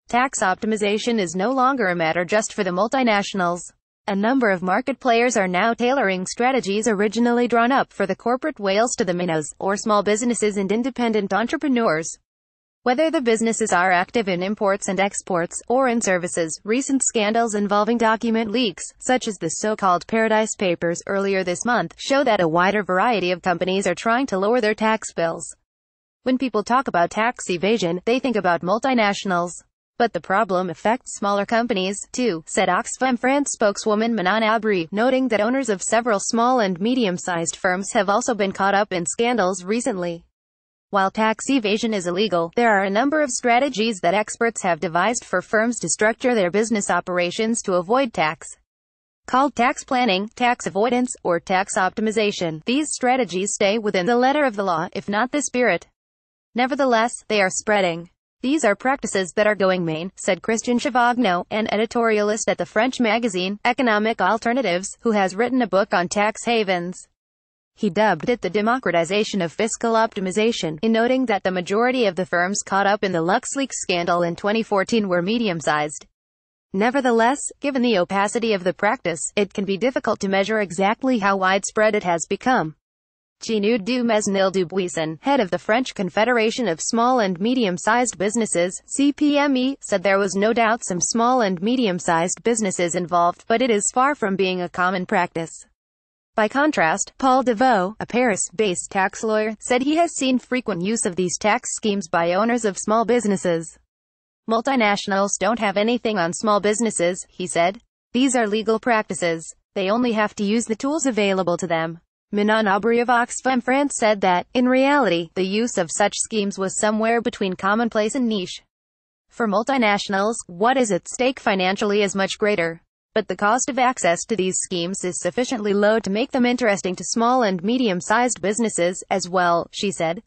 Tax optimization is no longer a matter just for the multinationals. A number of market players are now tailoring strategies originally drawn up for the corporate whales to the minnows, or small businesses and independent entrepreneurs. Whether the businesses are active in imports and exports, or in services, recent scandals involving document leaks, such as the so-called Paradise Papers earlier this month, show that a wider variety of companies are trying to lower their tax bills. When people talk about tax evasion, they think about multinationals. But the problem affects smaller companies, too, said Oxfam France spokeswoman Manon Aubry, noting that owners of several small and medium-sized firms have also been caught up in scandals recently. While tax evasion is illegal, there are a number of strategies that experts have devised for firms to structure their business operations to avoid tax. Called tax planning, tax avoidance, or tax optimization, these strategies stay within the letter of the law, if not the spirit. Nevertheless, they are spreading. These are practices that are going main, said Christian Chavagneux, an editorialist at the French magazine, Economic Alternatives, who has written a book on tax havens. He dubbed it the democratization of fiscal optimization, in noting that the majority of the firms caught up in the LuxLeaks scandal in 2014 were medium-sized. Nevertheless, given the opacity of the practice, it can be difficult to measure exactly how widespread it has become. Jeanne Dumesnil-Dubuisson, head of the French Confederation of Small and Medium-Sized Businesses, CPME, said there was no doubt some small and medium-sized businesses involved, but it is far from being a common practice. By contrast, Paul Deveau, a Paris-based tax lawyer, said he has seen frequent use of these tax schemes by owners of small businesses. Multinationals don't have anything on small businesses, he said. These are legal practices. They only have to use the tools available to them. Manon Aubry of Oxfam France said that, in reality, the use of such schemes was somewhere between commonplace and niche. For multinationals, what is at stake financially is much greater. But the cost of access to these schemes is sufficiently low to make them interesting to small and medium-sized businesses, as well, she said.